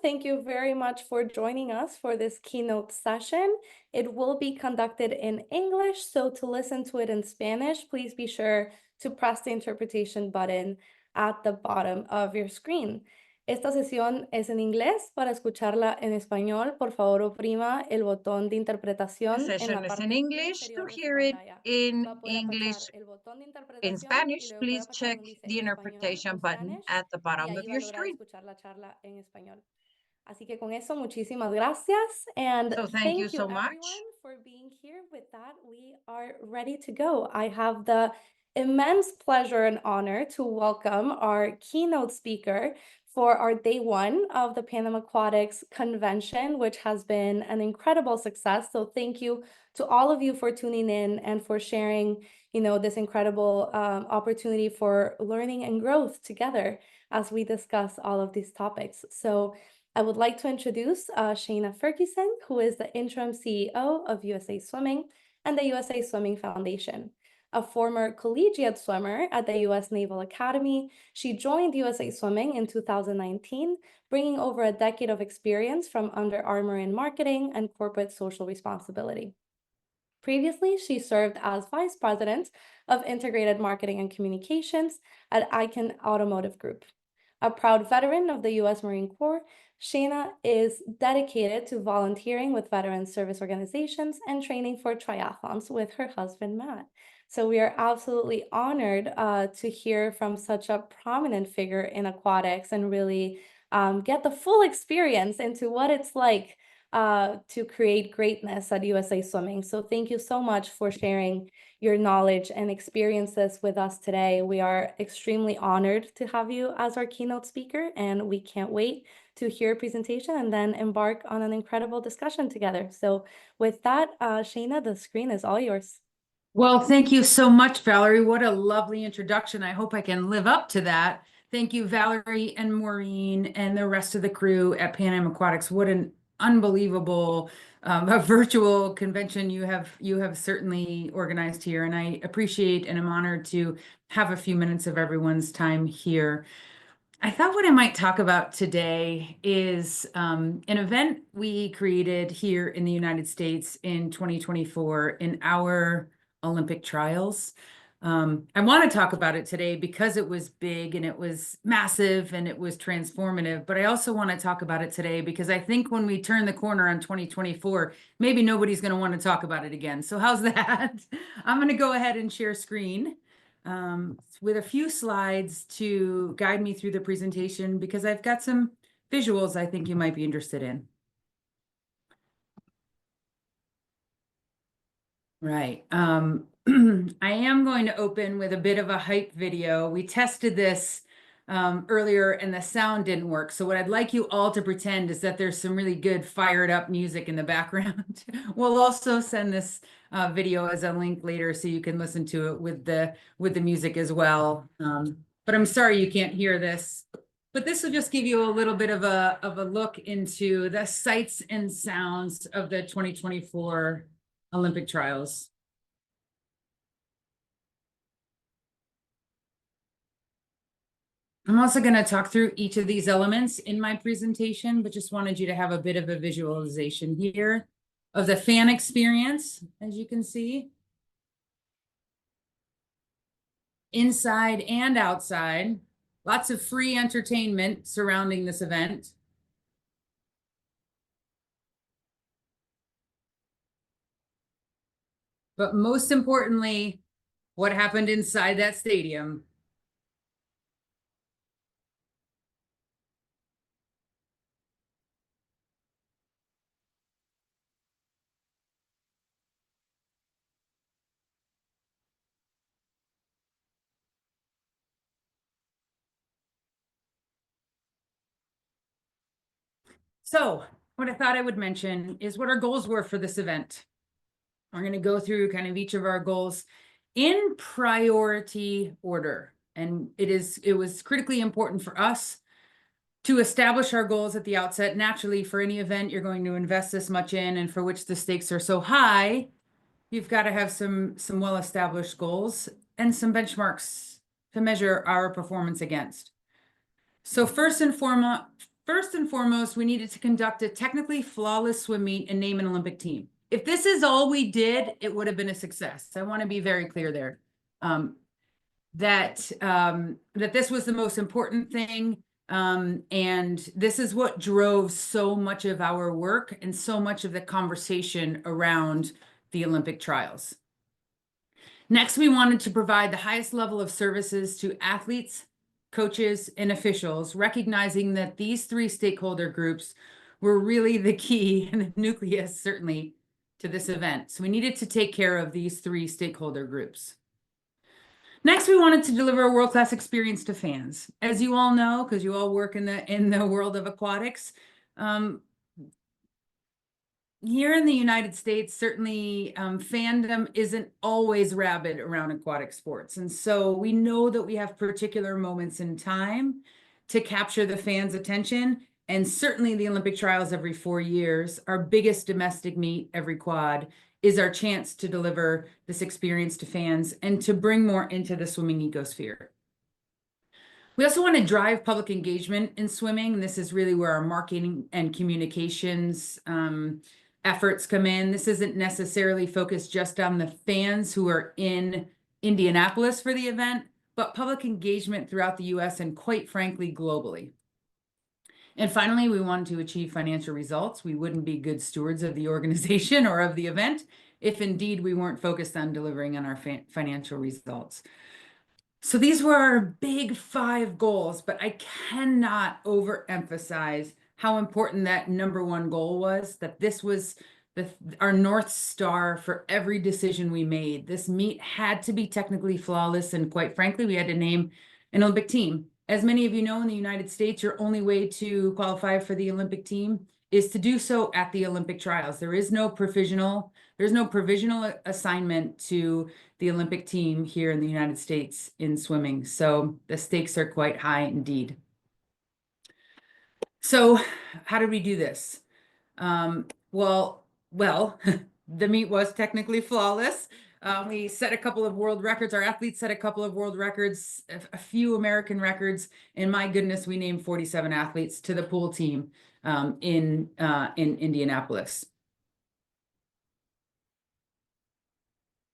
thank you very much for joining us for this keynote session. It will be conducted in English, so to listen to it in Spanish, please be sure to press the interpretation button at the bottom of your screen. Esta sesión es en inglés. Para escucharla en español, por favor oprima el botón de The interpretación en session la is parte in English. To inferior de su hear it pantalla. in Va a poder English, apachar el botón de in interpretación y Spanish, luego puede please apachar check donde dice the español o interpretation button Spanish at the y bottom ahí of va a your lograr screen. escuchar la charla en español. Así que con eso, muchísimas gracias. And So thank you thank you so everyone much. for being here. With that, we are ready to go. I have the immense pleasure and honor to welcome our keynote speaker for our day one of the PanAm Aquatics convention, which has been an incredible success. So thank you to all of you for tuning in and for sharing, this incredible opportunity for learning and growth together as we discuss all of these topics. So I would like to introduce Shana Ferguson, who is the interim CEO of USA Swimming and the USA Swimming Foundation. A former collegiate swimmer at the US Naval Academy, she joined USA Swimming in 2019, bringing over a decade of experience from Under Armour in marketing and corporate social responsibility. Previously, she served as Vice President of Integrated Marketing and Communications at Icahn Automotive Group. A proud veteran of the U.S. Marine Corps, Shana is dedicated to volunteering with veteran service organizations and training for triathlons with her husband, Matt. So we are absolutely honored to hear from such a prominent figure in aquatics and really get the full experience into what it's like to create greatness at USA Swimming. So thank you so much for sharing your knowledge and experiences with us today. We are extremely honored to have you as our keynote speaker, and we can't wait to hear your presentation and then embark on an incredible discussion together. So with that, Shana, the screen is all yours. Well, thank you so much, Valerie. What a lovely introduction. I hope I can live up to that. Thank you, Valerie and Maureen and the rest of the crew at PanAm Aquatics. What an unbelievable a virtual convention you have certainly organized here, and I appreciate and am honored to have a few minutes of everyone's time here. I thought what I might talk about today is an event we created here in the United States in 2024 in our Olympic trials. I want to talk about it today because it was big and it was massive and it was transformative, but I also want to talk about it today because I think when we turn the corner on 2024, maybe nobody's going to want to talk about it again. So how's that? I'm going to go ahead and share screen with a few slides to guide me through the presentation because I've got some visuals I think you might be interested in. Right. I am going to open with a bit of a hype video. We tested this earlier and the sound didn't work. So what I'd like you all to pretend is that there's some really good fired up music in the background. We'll also send this video as a link later so you can listen to it with the music as well. But I'm sorry you can't hear this. But this will just give you a little bit of a look into the sights and sounds of the 2024 Olympic trials. I'm also going to talk through each of these elements in my presentation, but just wanted you to have a bit of a visualization here of the fan experience, as you can see. Inside and outside, lots of free entertainment surrounding this event. But most importantly, what happened inside that stadium. So what I thought I would mention is what our goals were for this event. We're going to go through kind of each of our goals in priority order. And it was critically important for us to establish our goals at the outset. Naturally, for any event you're going to invest this much in and for which the stakes are so high, you've got to have some well-established goals and some benchmarks to measure our performance against. So first and first and foremost, we needed to conduct a technically flawless swim meet and name an Olympic team. If this is all we did, it would have been a success. I want to be very clear there. That this was the most important thing. And this is what drove so much of our work and so much of the conversation around the Olympic trials. Next, we wanted to provide the highest level of services to athletes, coaches, and officials, recognizing that these three stakeholder groups were really the key and the nucleus, certainly, to this event. So we needed to take care of these three stakeholder groups. Next, we wanted to deliver a world-class experience to fans. As you all know, because you all work in the world of aquatics, here in the United States, certainly fandom isn't always rabid around aquatic sports. And so we know that we have particular moments in time to capture the fans' attention. And certainly the Olympic trials every 4 years, our biggest domestic meet every quad, is our chance to deliver this experience to fans and to bring more into the swimming ecosphere. We also want to drive public engagement in swimming. This is really where our marketing and communications efforts come in. This isn't necessarily focused just on the fans who are in Indianapolis for the event, but public engagement throughout the US and quite frankly, globally. And finally, we wanted to achieve financial results. We wouldn't be good stewards of the organization or of the event if indeed we weren't focused on delivering on our financial results. So these were our big 5 goals, but I cannot overemphasize how important that number 1 goal was, that this was our North Star for every decision we made. This meet had to be technically flawless, and quite frankly, we had to name an Olympic team. As many of you know, in the United States, your only way to qualify for the Olympic team is to do so at the Olympic trials. There's no provisional assignment to the Olympic team here in the United States in swimming. So the stakes are quite high indeed. So how did we do this? Well, the meet was technically flawless. We set a couple of world records. Our athletes set a couple of world records, a few American records, and my goodness, we named 47 athletes to the pool team in Indianapolis.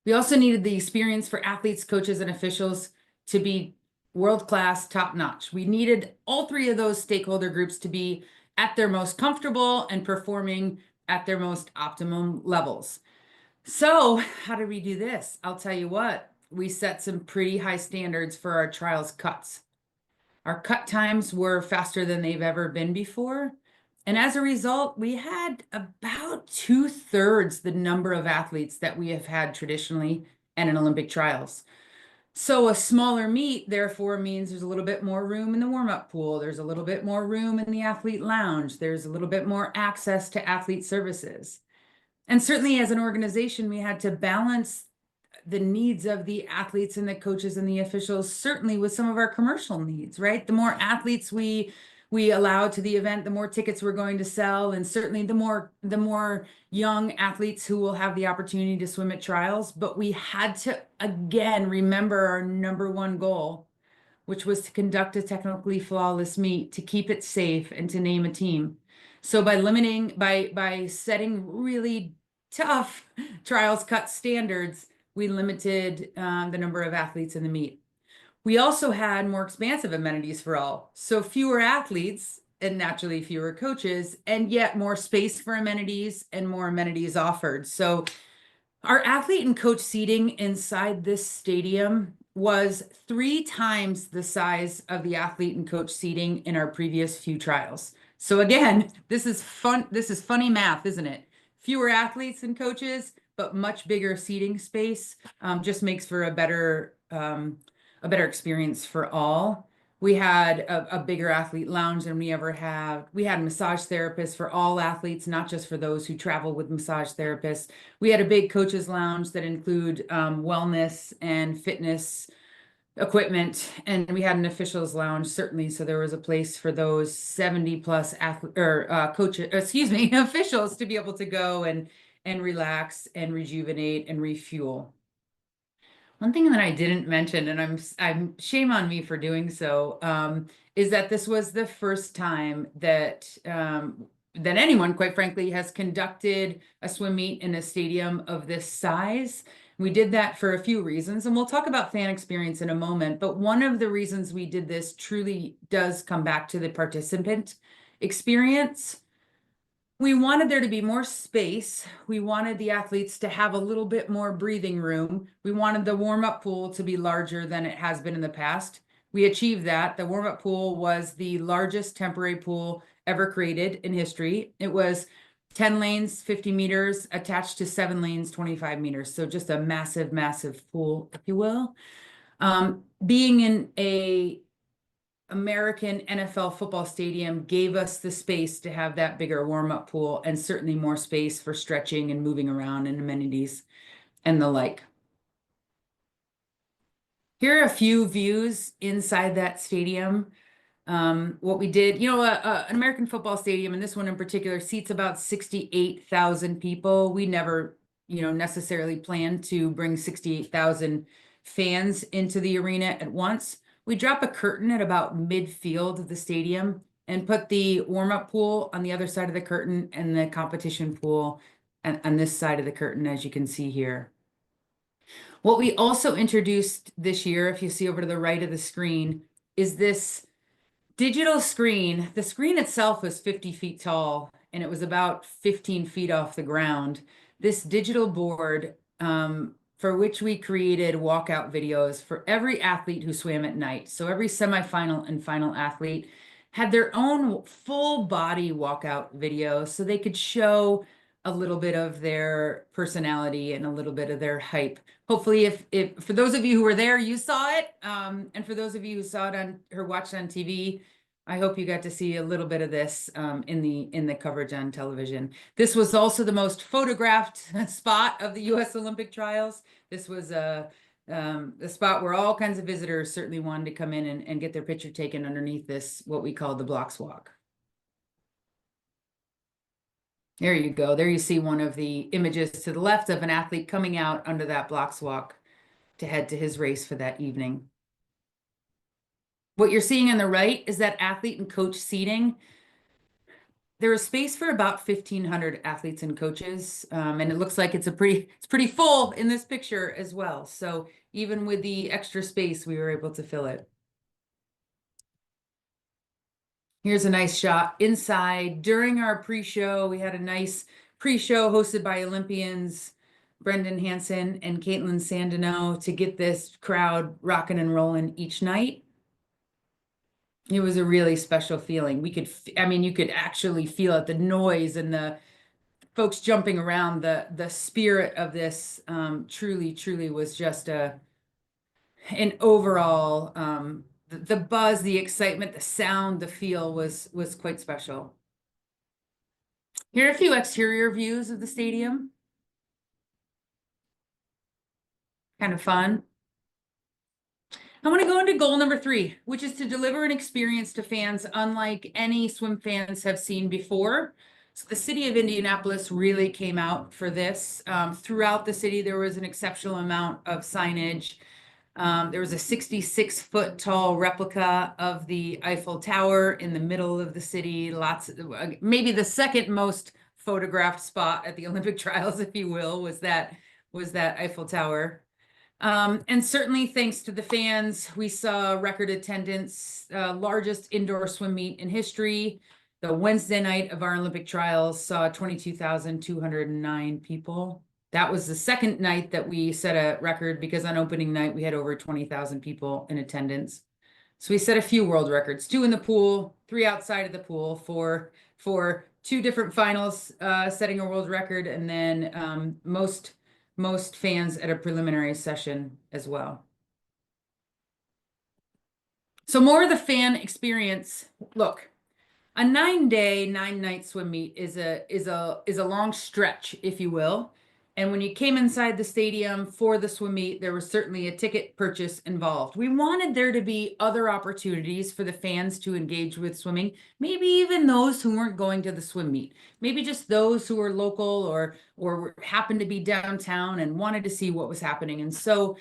We also needed the experience for athletes, coaches, and officials to be world-class, top-notch. We needed all 3 of those stakeholder groups to be at their most comfortable and performing at their most optimum levels. So how did we do this? I'll tell you what, we set some pretty high standards for our trials cuts. Our cut times were faster than they've ever been before. And as a result, we had about 2/3 the number of athletes that we have had traditionally at an Olympic trials. So a smaller meet, therefore, means there's a little bit more room in the warm-up pool. There's a little bit more room in the athlete lounge. There's a little bit more access to athlete services. And certainly as an organization, we had to balance the needs of the athletes and the coaches and the officials, certainly with some of our commercial needs, right? The more athletes we allow to the event, the more tickets we're going to sell, and certainly the more young athletes who will have the opportunity to swim at trials. But we had to, again, remember our number 1 goal, which was to conduct a technically flawless meet, to keep it safe, and to name a team. So by setting really tough trials cut standards, we limited the number of athletes in the meet. We also had more expansive amenities for all. So fewer athletes and naturally fewer coaches, and yet more space for amenities and more amenities offered. So our athlete and coach seating inside this stadium was 3 times the size of the athlete and coach seating in our previous few trials. So again, this is fun. This is funny math, isn't it? Fewer athletes and coaches, but much bigger seating space just makes for a better experience for all. We had a bigger athlete lounge than we ever have. We had massage therapists for all athletes, not just for those who travel with massage therapists. We had a big coaches lounge that include wellness and fitness equipment, and we had an officials lounge, certainly. So there was a place for those 70 plus officials to be able to go and relax and rejuvenate and refuel. One thing that I didn't mention, and I'm shame on me for doing so, is that this was the first time that that anyone, quite frankly, has conducted a swim meet in a stadium of this size. We did that for a few reasons, and we'll talk about fan experience in a moment. But one of the reasons we did this truly does come back to the participant experience. We wanted there to be more space. We wanted the athletes to have a little bit more breathing room. We wanted the warm-up pool to be larger than it has been in the past. We achieved that. The warm-up pool was the largest temporary pool ever created in history. It was 10 lanes, 50 meters, attached to 7 lanes, 25 meters. So just a massive, massive pool, if you will. Being in a American NFL football stadium gave us the space to have that bigger warm-up pool and certainly more space for stretching and moving around and amenities and the like. Here are a few views inside that stadium. What we did, an American football stadium, and this one in particular, seats about 68,000 people. We never, necessarily planned to bring 68,000 fans into the arena at once. We drop a curtain at about midfield of the stadium and put the warm-up pool on the other side of the curtain and the competition pool on this side of the curtain, as you can see here. What we also introduced this year, if you see over to the right of the screen, is this digital screen. The screen itself was 50 feet tall, and it was about 15 feet off the ground. This digital board, for which we created walkout videos for every athlete who swam at night. So every semifinal and final athlete had their own full body walkout video so they could show a little bit of their personality and a little bit of their hype. Hopefully, if for those of you who were there, you saw it. And for those of you who saw it on or watched on TV, I hope you got to see a little bit of this in the coverage on television. This was also the most photographed spot of the U.S. Olympic trials. This was a spot where all kinds of visitors certainly wanted to come in and get their picture taken underneath this, what we call the blocks walk. There you go. There you see one of the images to the left of an athlete coming out under that blocks walk to head to his race for that evening. What you're seeing on the right is that athlete and coach seating. There is space for about 1,500 athletes and coaches, and it looks like it's pretty full in this picture as well. So even with the extra space, we were able to fill it. Here's a nice shot inside. During our pre-show, we had a nice pre-show hosted by Olympians Brendan Hansen and Caitlin Sandino to get this crowd rocking and rolling each night. It was a really special feeling. You could actually feel it, the noise and the folks jumping around, the spirit of this truly was just an overall, the buzz, the excitement, the sound, the feel was quite special. Here are a few exterior views of the stadium. Kind of fun. I want to go into goal number 3, which is to deliver an experience to fans unlike any swim fans have seen before. So the city of Indianapolis really came out for this. Throughout the city, there was an exceptional amount of signage. There was a 66-foot tall replica of the Eiffel Tower in the middle of the city. Maybe the second most photographed spot at the Olympic trials, if you will, was that Eiffel Tower. And certainly thanks to the fans, we saw record attendance, largest indoor swim meet in history. The Wednesday night of our Olympic trials saw 22,209 people. That was the second night that we set a record because on opening night, we had over 20,000 people in attendance. So we set a few world records, 2 in the pool, 3 outside of the pool for 2 different finals, setting a world record, and then most fans at a preliminary session as well. So more of the fan experience. Look, a 9-day, 9-night swim meet is a long stretch, if you will. And when you came inside the stadium for the swim meet, there was certainly a ticket purchase involved. We wanted there to be other opportunities for the fans to engage with swimming, maybe even those who weren't going to the swim meet, maybe just those who were local or happened to be downtown and wanted to see what was happening. And so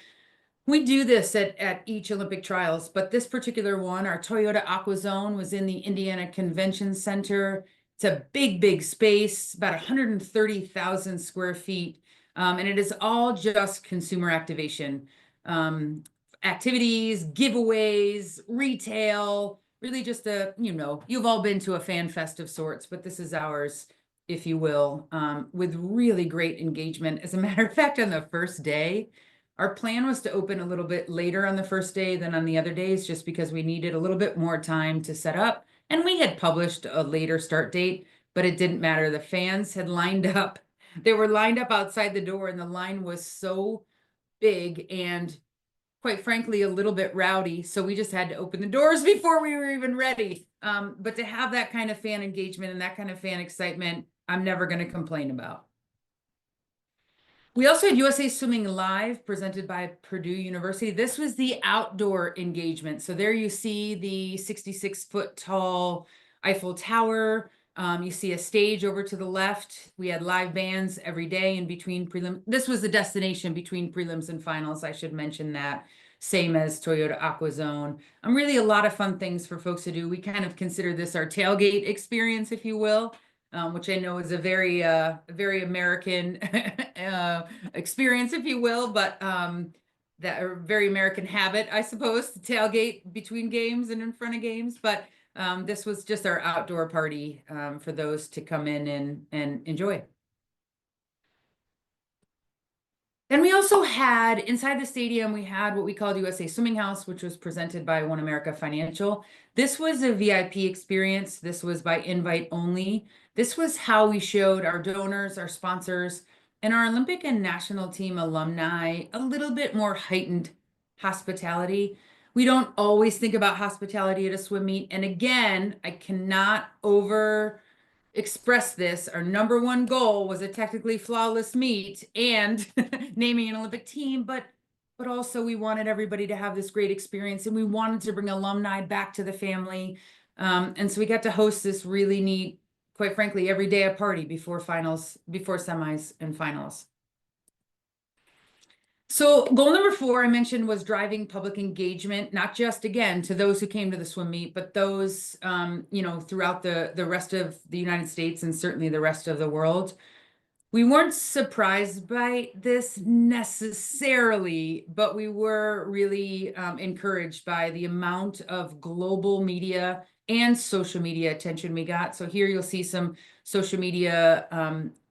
We do this at each Olympic trials, but this particular one, our Toyota Aqua Zone, was in the Indiana Convention Center. It's a big, big space, about 130,000 square feet. And it is all just consumer activation, activities, giveaways, retail, really just you've all been to a fan fest of sorts, but this is ours, if you will, with really great engagement. As a matter of fact, on the first day, our plan was to open a little bit later on the first day than on the other days, just because we needed a little bit more time to set up. And we had published a later start date, but it didn't matter. The fans had lined up. They were lined up outside the door, and the line was so big and, quite frankly, a little bit rowdy. So we just had to open the doors before we were even ready. But to have that kind of fan engagement and that kind of fan excitement, I'm never going to complain about. We also had USA Swimming Live presented by Purdue University. This was the outdoor engagement. So there you see the 66-foot tall Eiffel Tower. You see a stage over to the left. We had live bands every day in between prelims. This was the destination between prelims and finals. I should mention that. Same as Toyota Aqua Zone. Really a lot of fun things for folks to do. We kind of consider this our tailgate experience, if you will. Which I know is a very American experience, if you will, but that a very American habit, I suppose, to tailgate between games and in front of games. But this was just our outdoor party for those to come in and enjoy. Then we also had, inside the stadium, we had what we called USA Swimming House, which was presented by One America Financial. This was a VIP experience. This was by invite only. This was how we showed our donors, our sponsors, and our Olympic and national team alumni a little bit more heightened hospitality. We don't always think about hospitality at a swim meet. And again, I cannot express this. Our number one goal was a technically flawless meet and naming an Olympic team, but also we wanted everybody to have this great experience, and we wanted to bring alumni back to the family. And so we got to host this really neat, quite frankly, every day a party before finals, before semis and finals. So goal number 4 I mentioned was driving public engagement, not just, again, to those who came to the swim meet, but those, throughout the rest of the United States and certainly the rest of the world. We weren't surprised by this necessarily, but we were really encouraged by the amount of global media and social media attention we got. So here you'll see some social media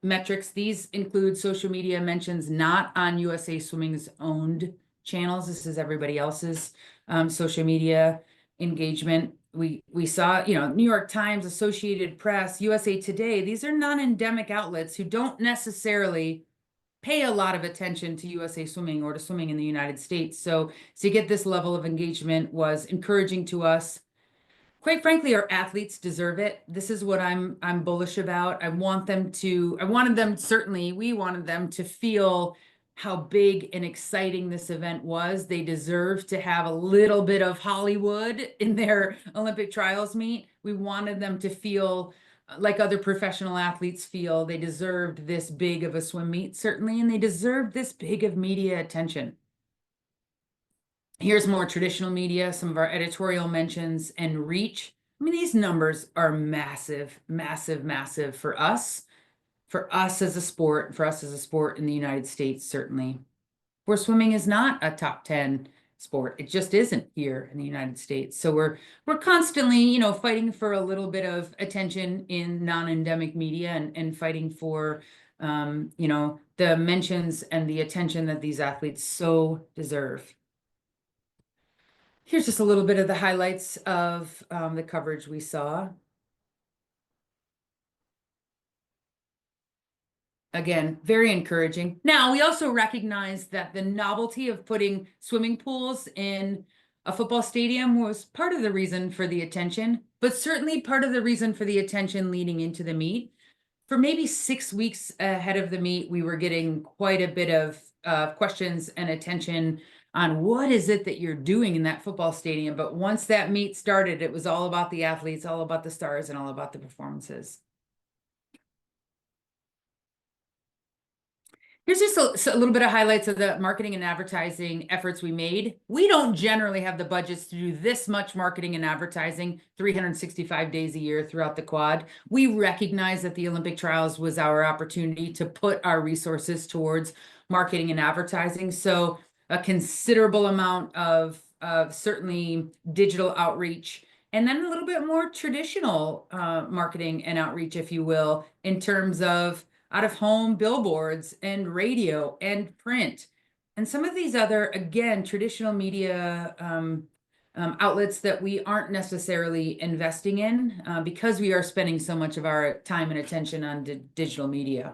metrics. These include social media mentions not on USA Swimming's owned channels. This is everybody else's social media engagement. We saw, New York Times, Associated Press, USA Today. These are non-endemic outlets who don't necessarily pay a lot of attention to USA Swimming or to swimming in the United States. So to get this level of engagement was encouraging to us. Quite frankly, our athletes deserve it. This is what I'm bullish about. we wanted them to feel how big and exciting this event was. They deserve to have a little bit of Hollywood in their Olympic trials meet. We wanted them to feel like other professional athletes feel. They deserved this big of a swim meet, certainly, and they deserved this big of media attention. Here's more traditional media, some of our editorial mentions and reach. I mean, these numbers are massive, massive, massive for us as a sport, in the United States, certainly. Where swimming is not a top 10 sport. It just isn't here in the United States. So we're constantly, fighting for a little bit of attention in non-endemic media and fighting for, the mentions and the attention that these athletes so deserve. Here's just a little bit of the highlights of the coverage we saw. Again, very encouraging. Now, we also recognize that the novelty of putting swimming pools in a football stadium was part of the reason for the attention, but certainly part of the reason for the attention leading into the meet. For maybe 6 weeks ahead of the meet, we were getting quite a bit of questions and attention on what is it that you're doing in that football stadium. But once that meet started, it was all about the athletes, all about the stars, and all about the performances. Here's just a little bit of highlights of the marketing and advertising efforts we made. We don't generally have the budgets to do this much marketing and advertising 365 days a year throughout the quad. We recognize that the Olympic trials was our opportunity to put our resources towards marketing and advertising. So a considerable amount of certainly digital outreach, and then a little bit more traditional marketing and outreach, if you will, in terms of out-of-home billboards and radio and print. And some of these other, again, traditional media outlets that we aren't necessarily investing in because we are spending so much of our time and attention on digital media.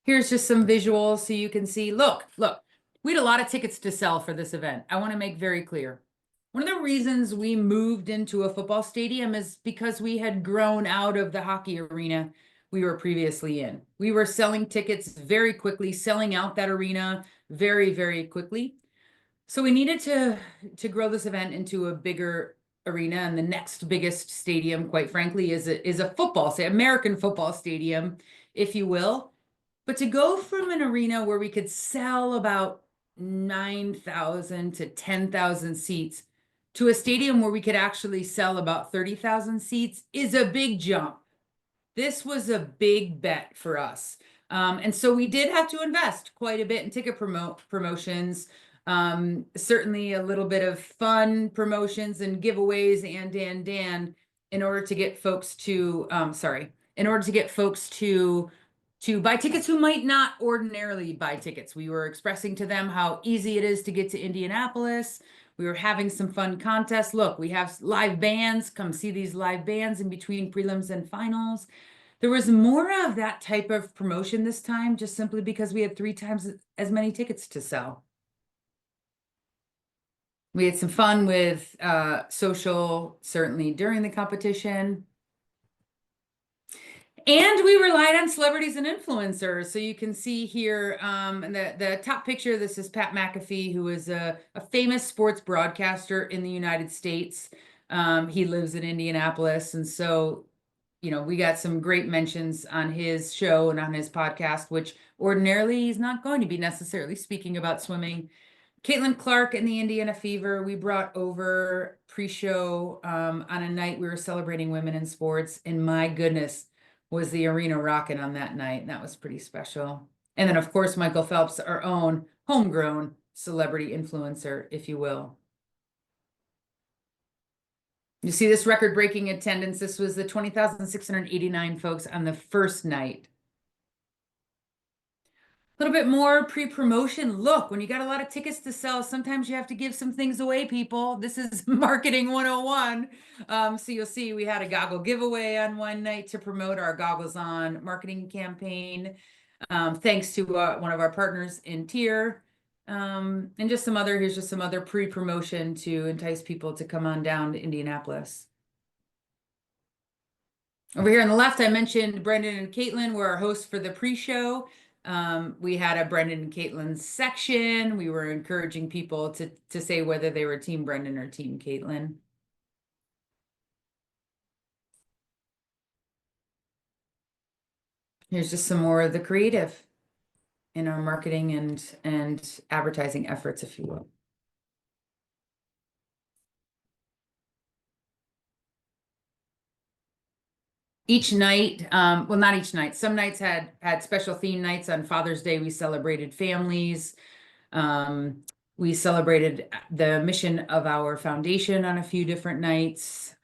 Here's just some visuals so you can see, look, we had a lot of tickets to sell for this event. I want to make very clear. One of the reasons we moved into a football stadium is because we had grown out of the hockey arena we were previously in. We were selling tickets very quickly, selling out that arena very, very quickly. So we needed to grow this event into a bigger arena, and the next biggest stadium, quite frankly, is a football, say American football stadium, if you will. But to go from an arena where we could sell about 9,000 to 10,000 seats to a stadium where we could actually sell about 30,000 seats is a big jump. This was a big bet for us. And so we did have to invest quite a bit in ticket promotions, certainly a little bit of fun promotions and giveaways and in order to get folks to, in order to get folks to buy tickets who might not ordinarily buy tickets. We were expressing to them how easy it is to get to Indianapolis. We were having some fun contests. Look, we have live bands. Come see these live bands in between prelims and finals. There was more of that type of promotion this time, just simply because we had 3 times as many tickets to sell. We had some fun with social, certainly during the competition. And we relied on celebrities and influencers. So you can see here, the top picture, this is Pat McAfee, who is a famous sports broadcaster in the United States. He lives in Indianapolis. And so, you know, we got some great mentions on his show and on his podcast, which ordinarily he's not going to be necessarily speaking about swimming. Caitlin Clark and the Indiana Fever, we brought over pre-show on a night we were celebrating women in sports. And my goodness, was the arena rocking on that night. And that was pretty special. And then, of course, Michael Phelps, our own homegrown celebrity influencer, if you will. You see this record-breaking attendance. This was the 20,689 folks on the first night. A little bit more pre-promotion. Look, when you got a lot of tickets to sell, sometimes you have to give some things away, people. This is marketing 101. So you'll see we had a goggle giveaway on one night to promote our Goggles On marketing campaign. Thanks to one of our partners in Tier. And just some other, here's just some other pre-promotion to entice people to come on down to Indianapolis. Over here on the left, I mentioned Brendan and Caitlin were our hosts for the pre-show. We had a Brendan and Caitlin section. We were encouraging people to say whether they were Team Brendan or Team Caitlin. Here's just some more of the creative in our marketing and advertising efforts, if you will. Each night, well, not each night. Some nights had special theme nights. On Father's Day, we celebrated families. We celebrated the mission of our foundation on a few different nights.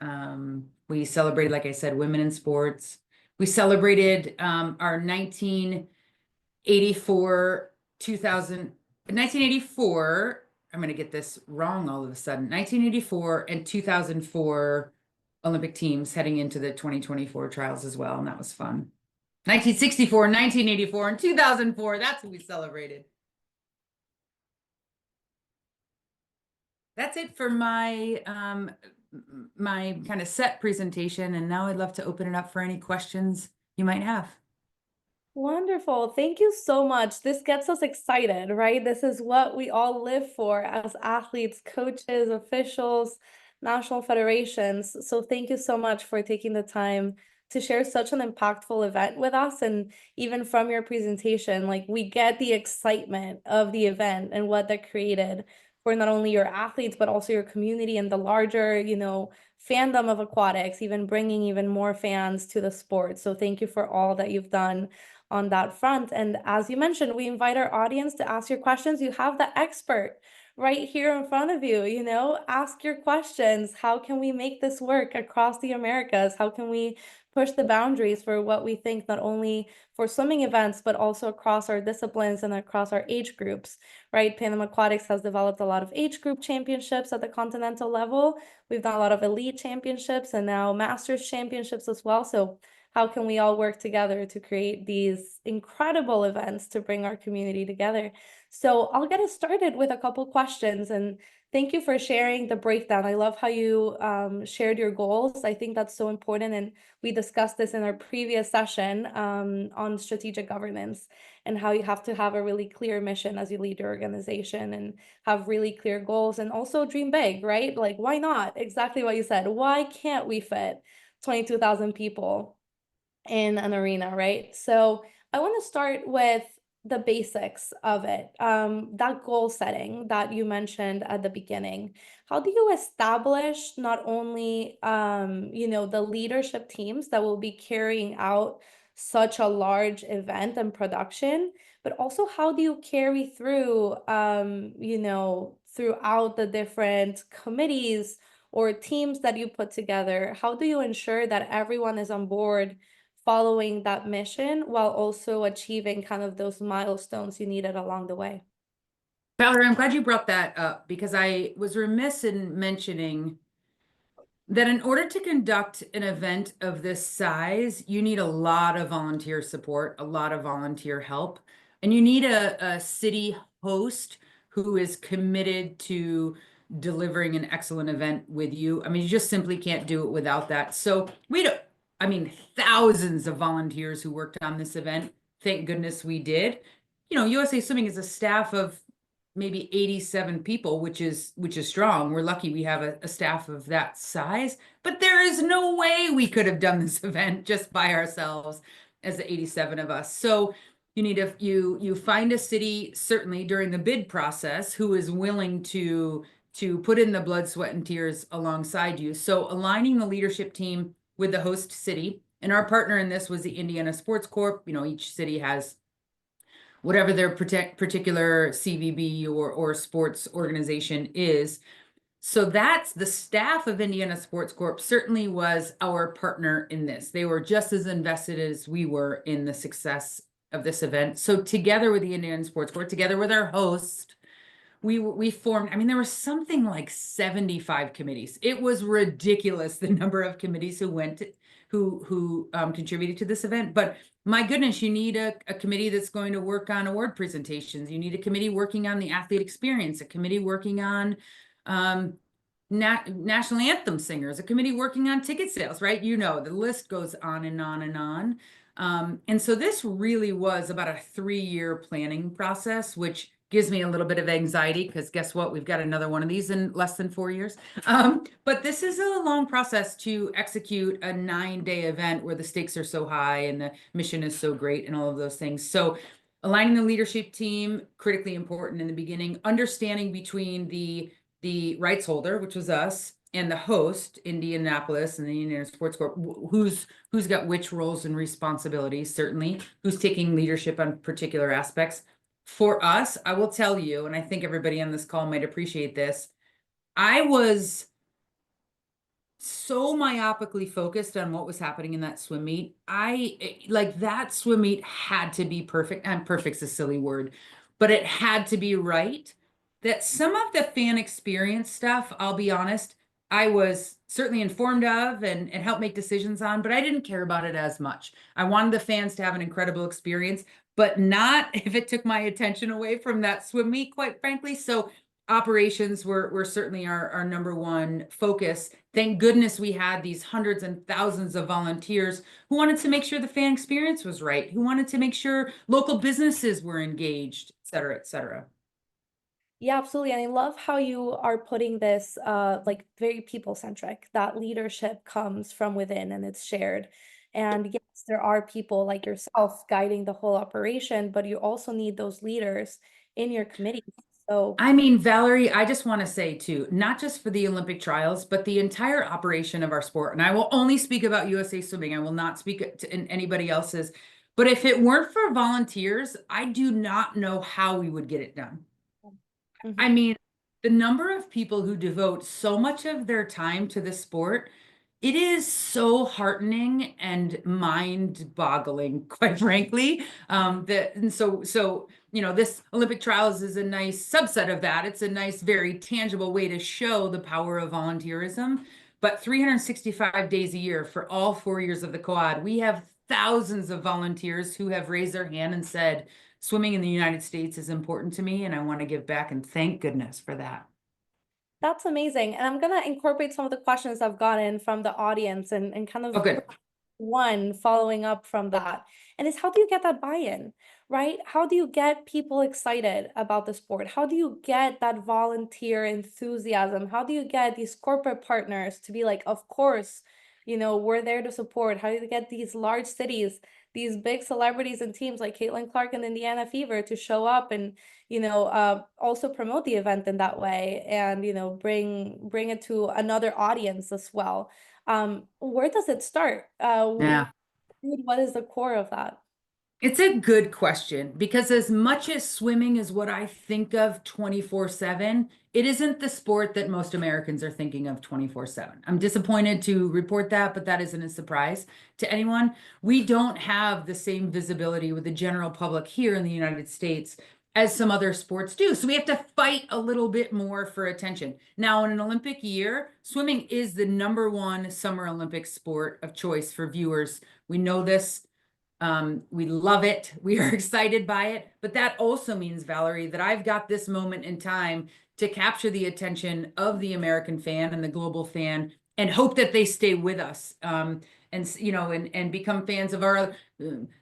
We celebrated, like I said, women in sports. We celebrated our 1984, 1984, I'm going to get this wrong all of a sudden, 1984 and 2004 Olympic teams heading into the 2024 trials as well, and that was fun. 1964, 1984, and 2004, that's what we celebrated. That's it for my my kind of set presentation, and now I'd love to open it up for any questions you might have. Wonderful. Thank you so much. This gets us excited, right? This is what we all live for as athletes, coaches, officials. national federations. So thank you so much for taking the time to share such an impactful event with us. And even from your presentation, like we get the excitement of the event and what that created for not only your athletes, but also your community and the larger, fandom of aquatics, even bringing even more fans to the sport. So thank you for all that you've done on that front. And as you mentioned, we invite our audience to ask your questions. You have the expert right here in front of you, ask your questions. How can we make this work across the Americas? How can we push the boundaries for what we think, not only for swimming events, but also across our disciplines and across our age groups, right? PanAm Aquatics has developed a lot of age group championships at the continental level. We've done a lot of elite championships and now masters championships as well. So how can we all work together to create these incredible events to bring our community together? So I'll get us started with a couple questions, and thank you for sharing the breakdown. I love how you shared your goals. I think that's so important, and we discussed this in our previous session on strategic governance and how you have to have a really clear mission as you lead your organization and have really clear goals and also dream big, right? Like, why not? Exactly what you said. Why can't we fit 22,000 people in an arena, right? So I want to start with the basics of it. That goal setting that you mentioned at the beginning. How do you establish not only the leadership teams that will be carrying out such a large event and production, but also how do you carry through throughout the different committees or teams that you put together? How do you ensure that everyone is on board following that mission while also achieving kind of those milestones you needed along the way? Valerie, I'm glad you brought that up because I was remiss in mentioning that in order to conduct an event of this size, you need a lot of volunteer support, a lot of volunteer help, and you need a city host who is committed to delivering an excellent event with you. I mean, you just simply can't do it without that. So we don't, I mean, thousands of volunteers who worked on this event. Thank goodness we did. USA Swimming is a staff of maybe 87 people, which is strong. We're lucky we have a staff of that size, but there is no way we could have done this event just by ourselves as the 87 of us. So you find a city certainly during the bid process who is willing to put in the blood, sweat, and tears alongside you. So aligning the leadership team with the host city, and our partner in this was the Indiana Sports Corp. Each city has whatever their particular CVB or sports organization is. So that's the staff of Indiana Sports Corp certainly was our partner in this. They were just as invested as we were in the success of this event. So together with the Indiana Sports Corp, together with our host, we formed, I mean, there was something like 75 committees. It was ridiculous, the number of committees who contributed to this event. But my goodness, you need a committee that's going to work on award presentations. You need a committee working on the athlete experience, a committee working on national anthem singers, a committee working on ticket sales, right? The list goes on and on and on. And so this really was about a 3-year planning process, which gives me a little bit of anxiety because guess what? We've got another one of these in less than 4 years. But this is a long process to execute a 9-day event where the stakes are so high and the mission is so great and all of those things. So aligning the leadership team, critically important in the beginning, understanding between the rights holder, which was us, and the host, Indianapolis and the Indiana Sports Corp, who's got which roles and responsibilities, certainly, who's taking leadership on particular aspects. For us, I will tell you, and I think everybody on this call might appreciate this, I was so myopically focused on what was happening in that swim meet. That swim meet had to be perfect, and perfect's a silly word, but it had to be right. That some of the fan experience stuff, I'll be honest, I was certainly informed of and helped make decisions on, but I didn't care about it as much. I wanted the fans to have an incredible experience, but not if it took my attention away from that swim meet, quite frankly. So operations were certainly our number one focus. Thank goodness we had these hundreds and thousands of volunteers who wanted to make sure the fan experience was right, who wanted to make sure local businesses were engaged, et cetera, et cetera. Yeah, absolutely. And I love how you are putting this like very people centric, that leadership comes from within and it's shared. And yes, there are people like yourself guiding the whole operation, but you also need those leaders in your committees. So I mean, Valerie, I just want to say too, not just for the Olympic trials, but the entire operation of our sport. And I will only speak about USA Swimming. I will not speak to anybody else's. But if it weren't for volunteers, I do not know how we would get it done. I mhm. mean, the number of people who devote so much of their time to the sport, it is so heartening and mind-boggling, quite frankly. That and so this Olympic trials is a nice subset of that. It's a nice, very tangible way to show the power of volunteerism. But 365 days a year for all 4 years of the quad, we have thousands of volunteers who have raised their hand and said, swimming in the United States is important to me, and I want to give back. And thank goodness for that. That's amazing. And I'm gonna incorporate some of the questions I've gotten from the audience and kind Oh, of good. one following up from that, and is how do you get that buy-in, right? How do you get people excited about the sport? How do you get that volunteer enthusiasm? How do you get these corporate partners to be like, of course, we're there to support? How do you get these large cities, these big celebrities and teams like Caitlin Clark and Indiana Fever to show up and also promote the event in that way and bring it to another audience as well. Where does it start? Yeah. What is the core of that? It's a good question because as much as swimming is what I think of 24/7, it isn't the sport that most Americans are thinking of 24/7. I'm disappointed to report that, but that isn't a surprise to anyone. We don't have the same visibility with the general public here in the United States as some other sports do. So we have to fight a little bit more for attention. Now, in an Olympic year, swimming is the #1 Summer Olympic sport of choice for viewers. We know this. We love it. We are excited by it. But that also means, Valerie, that I've got this moment in time to capture the attention of the American fan and the global fan and hope that they stay with us. And become fans of our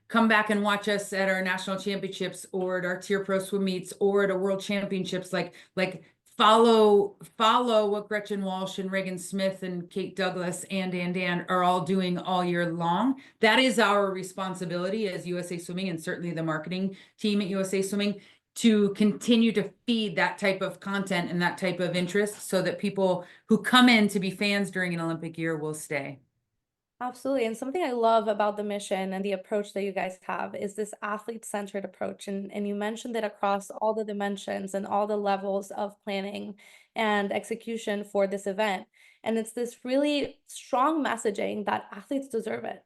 come back and watch us at our national championships or at our tier pro swim meets or at a world championships like follow what Gretchen Walsh and Reagan Smith and Kate Douglas and Dan are all doing all year long. That is our responsibility as USA Swimming and certainly the marketing team at USA Swimming to continue to feed that type of content and that type of interest so that people who come in to be fans during an Olympic year will stay. Absolutely. And something I love about the mission and the approach that you guys have is this athlete-centered approach. And you mentioned it across all the dimensions and all the levels of planning and execution for this event. And it's this really strong messaging that athletes deserve it,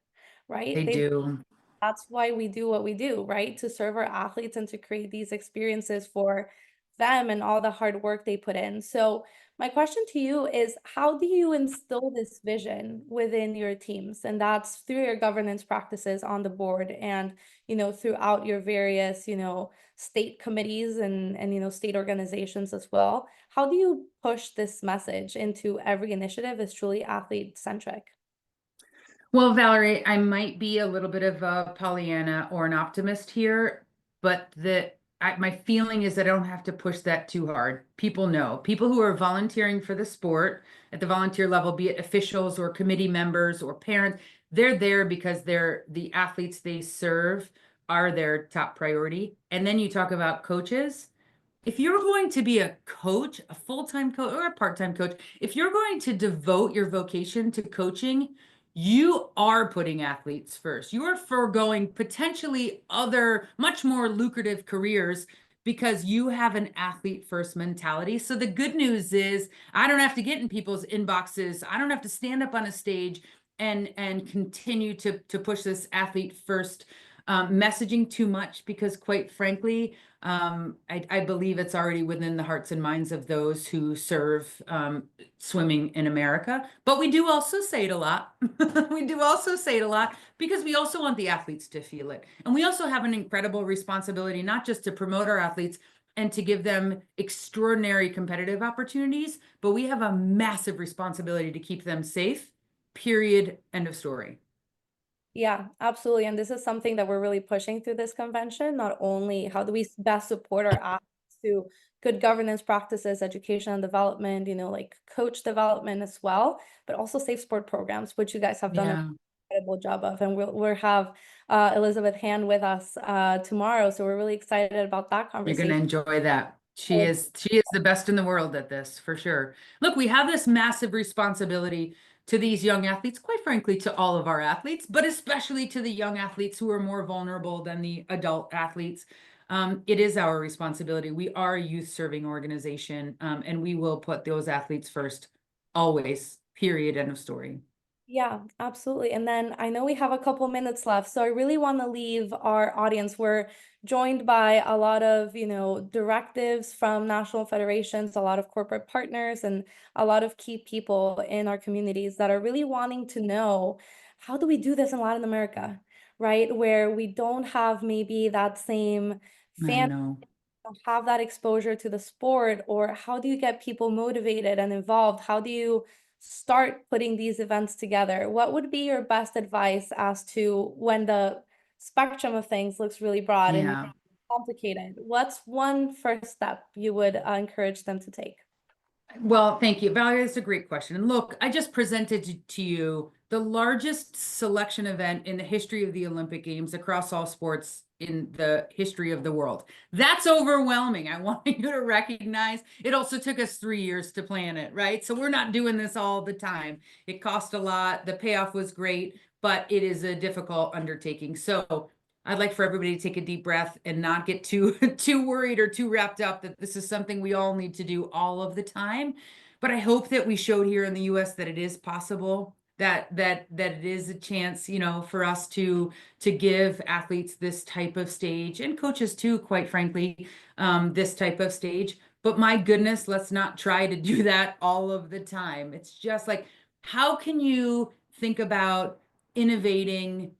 right? They do. That's why we do what we do, right? To serve our athletes and to create these experiences for them and all the hard work they put in. So, my question to you is how do you instill this vision within your teams? And that's through your governance practices on the board and, throughout your various, state committees and state organizations as well. How do you push this message into every initiative is truly athlete centric? Well, Valerie, I might be a little bit of a Pollyanna or an optimist here, but my feeling is I don't have to push that too hard. People know. People who are volunteering for the sport at the volunteer level, be it officials or committee members or parents, they're there because the athletes they serve are their top priority. And then you talk about coaches. If you're going to be a coach, a full-time coach or a part-time coach, if you're going to devote your vocation to coaching, you are putting athletes first. You are foregoing potentially other much more lucrative careers because you have an athlete first mentality. So the good news is I don't have to get in people's inboxes. I don't have to stand up on a stage and continue to push this athlete first messaging too much because quite frankly, I believe it's already within the hearts and minds of those who serve swimming in America. But we do also say it a lot. We do also say it a lot because we also want the athletes to feel it. And we also have an incredible responsibility, not just to promote our athletes and to give them extraordinary competitive opportunities, but we have a massive responsibility to keep them safe, period, end of story. Yeah, absolutely. And this is something that we're really pushing through this convention. Not only how do we best support our athletes to good governance practices, education and development, like coach development as well, but also safe sport programs, which you guys have done an Yeah, incredible job of. And we'll have Elizabeth Hand with us tomorrow. So we're really excited about that you're going to conversation. enjoy that. She is the best in the world at this, for sure. Look, we have this massive responsibility to these young athletes, quite frankly, to all of our athletes, but especially to the young athletes who are more vulnerable than the adult athletes. It is our responsibility. We are a youth serving organization, and we will put those athletes first, always, period, end of story. Yeah, absolutely. And then I know we have a couple minutes left, so I really want to leave our audience. We're joined by a lot of, directives from national federations, a lot of corporate partners, and a lot of key people in our communities that are really wanting to know, how do we do this in Latin America, right? Where we don't have maybe that same I fan know. have that exposure to the sport, or how do you get people motivated and involved? How do you start putting these events together? What would be your best advice as to when the spectrum of things looks really broad and Yeah. complicated? What's one first step you would encourage them to take? Well, thank you, Valerie. That's a great question. And look, I just presented to you the largest selection event in the history of the Olympic Games across all sports in the history of the world. That's overwhelming. I want you to recognize it also took us 3 years to plan it, right? So we're not doing this all the time. It cost a lot. The payoff was great, but it is a difficult undertaking. So I'd like for everybody to take a deep breath and not get too too worried or too wrapped up that this is something we all need to do all of the time. But I hope that we showed here in the US that it is possible, that it is a chance, for us to give athletes this type of stage and coaches too, quite frankly, this type of stage. But my goodness, let's not try to do that all of the time. It's just like, how can you think about innovating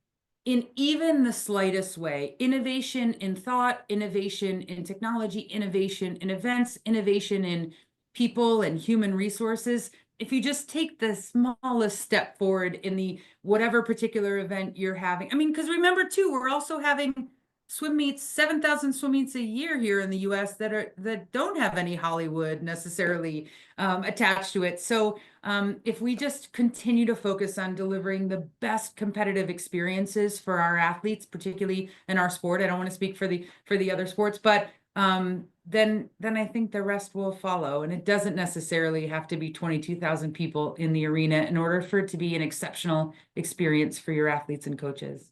in even the slightest way? Innovation in thought, innovation in technology, innovation in events, innovation in people and human resources. If you just take the smallest step forward in the whatever particular event you're having. I mean, because remember too, we're also having swim meets, 7,000 swim meets a year here in the US that don't have any Hollywood necessarily attached to it. So if we just continue to focus on delivering the best competitive experiences for our athletes, particularly in our sport, I don't want to speak for the other sports, but then I think the rest will follow. And it doesn't necessarily have to be 22,000 people in the arena in order for it to be an exceptional experience for your athletes and coaches.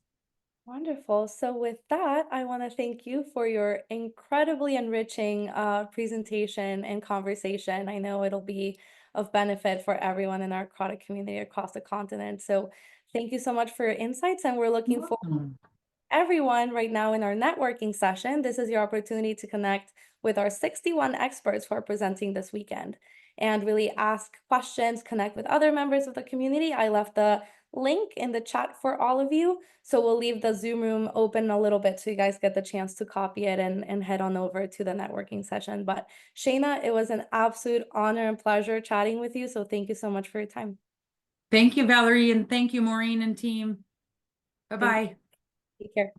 Wonderful. So with that, I want to thank you for your incredibly enriching presentation and conversation. I know it'll be of benefit for everyone in our aquatic community across the continent. So thank you so much for your insights, and we're looking forward Welcome. everyone right now in our networking session. This is your opportunity to connect with our 61 experts who are presenting this weekend and really ask questions, connect with other members of the community. I left the link in the chat for all of you. So we'll leave the Zoom room open a little bit so you guys get the chance to copy it and head on over to the networking session. But Shana, it was an absolute honor and pleasure chatting with you. So thank you so much for your time. Thank you, Valerie, and thank you, Maureen and team. Thank Bye-bye. you. Take care.